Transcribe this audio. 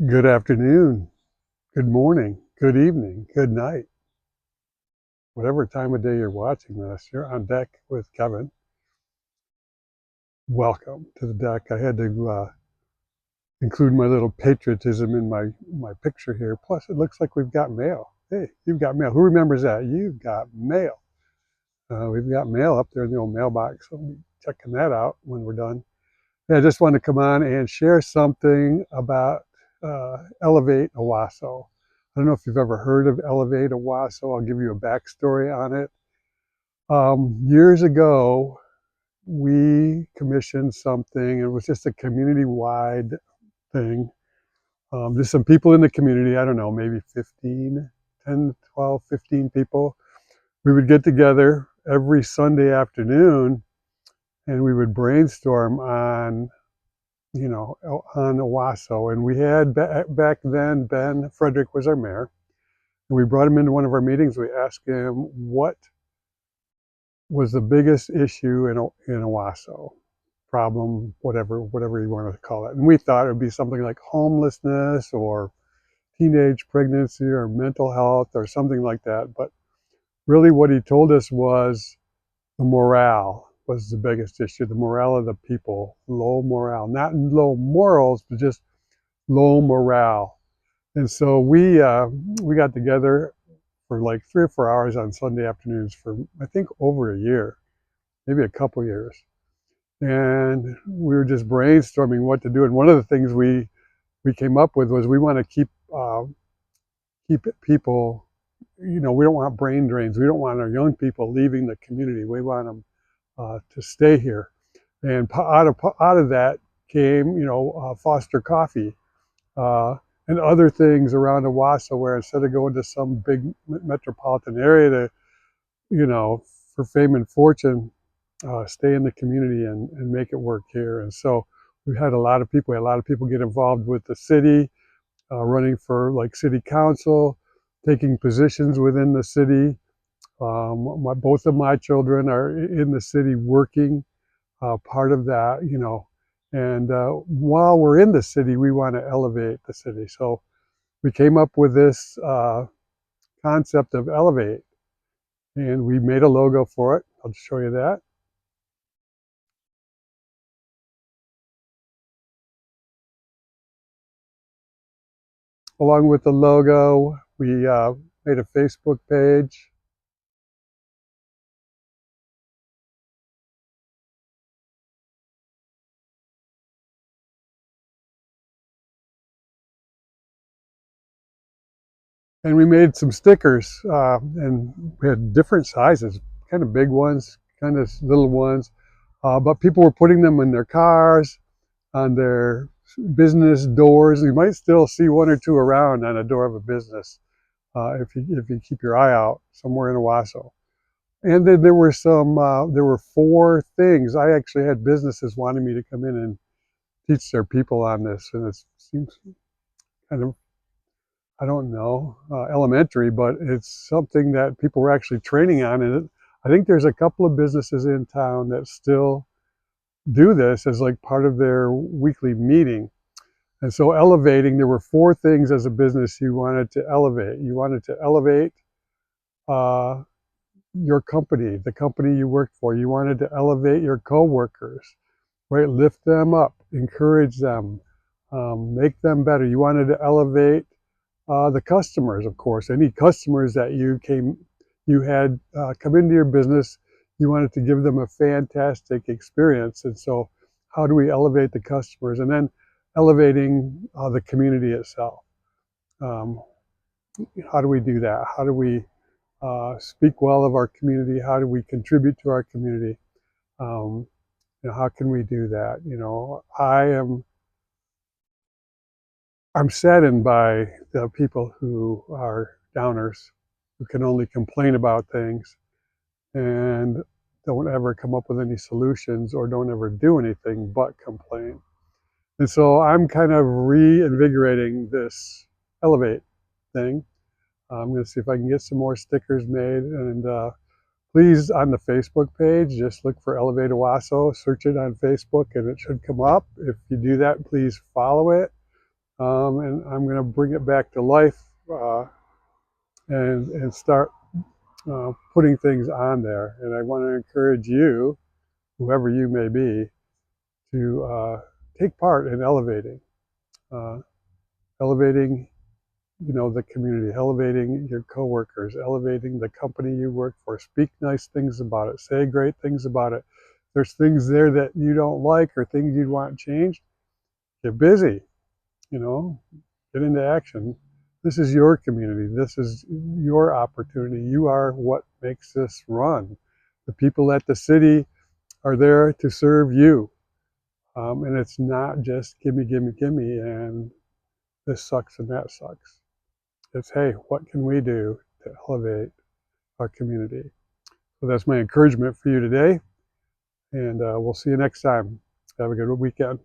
Good afternoon, good morning, good evening, good night. Whatever time of day you're watching this, you're on deck with Kevin. Welcome to the deck. I had to include my little patriotism in my picture here. Plus, it looks like we've got mail. Hey, you've got mail. Who remembers that? You've got mail. We've got mail up there in the old mailbox. So we'll be checking that out when we're done. Yeah, I just wanted to come on and share something about Elevate Owosso. I don't know if you've ever heard of Elevate Owosso. I'll give you a backstory on it. Years ago, we commissioned something. It was just a community-wide thing. Just some people in the community, I don't know, maybe 15, 10, 12, 15 people. We would get together every Sunday afternoon and we would brainstorm on on Owosso. And we had back then, Ben Frederick was our mayor. And we brought him into one of our meetings. We asked him what was the biggest issue in Owosso, problem, whatever you want to call it. And we thought it would be something like homelessness or teenage pregnancy or mental health or something like that. But really what he told us was the morale was the biggest issue, the morale of the people, low morale, not low morals, but just low morale. And so we got together for like 3 or 4 hours on Sunday afternoons for I think over a year, maybe a couple years. And we were just brainstorming what to do. And one of the things we came up with was we want to keep people. We don't want brain drains. We don't want our young people leaving the community. We want them to stay here. And out of that came, Foster Coffee and other things around Owosso, where instead of going to some big metropolitan area to, for fame and fortune, stay in the community and make it work here. And so we had we had a lot of people get involved with the city, running for like city council, taking positions within the city. Both of my children are in the city working, part of that, and while we're in the city, we want to elevate the city. So we came up with this concept of Elevate, and we made a logo for it. I'll show you that. Along with the logo, we made a Facebook page. And we made some stickers, and we had different sizes, kind of big ones, kind of little ones. But people were putting them in their cars, on their business doors. You might still see one or two around on a door of a business if you keep your eye out somewhere in Owosso. And then there were 4 things. I actually had businesses wanting me to come in and teach their people on this, and it seems kind of, I don't know, elementary, but it's something that people were actually training on. And I think there's a couple of businesses in town that still do this as like part of their weekly meeting. And so elevating, there were 4 things as a business you wanted to elevate. You wanted to elevate uh, your company, the company you worked for. You wanted to elevate your coworkers, right? Lift them up, encourage them, make them better. You wanted to elevate the customers, of course. Any customers that you had come into your business, you wanted to give them a fantastic experience. And so, how do we elevate the customers? And then elevating the community itself. Um, how do we do that? How do we speak well of our community? How do we contribute to our community? Um, how can we do that? I'm saddened by the people who are downers, who can only complain about things and don't ever come up with any solutions or don't ever do anything but complain. And so I'm kind of reinvigorating this Elevate thing. I'm going to see if I can get some more stickers made. And please, on the Facebook page, just look for Elevate Owosso, search it on Facebook, and it should come up. If you do that, please follow it. and I'm going to bring it back to life and start putting things on there. And I want to encourage you, whoever you may be, to take part in uh, elevating, the community, elevating your coworkers, elevating the company you work for. Speak nice things about it. Say great things about it. If there's things there that you don't like or things you'd want changed, get busy. You know, get into action. This is your community. This is your opportunity. You are what makes this run. The people at the city are there to serve you. And it's not just gimme, gimme, gimme, and this sucks and that sucks. It's, hey, what can we do to elevate our community? So that's my encouragement for you today. And we'll see you next time. Have a good weekend.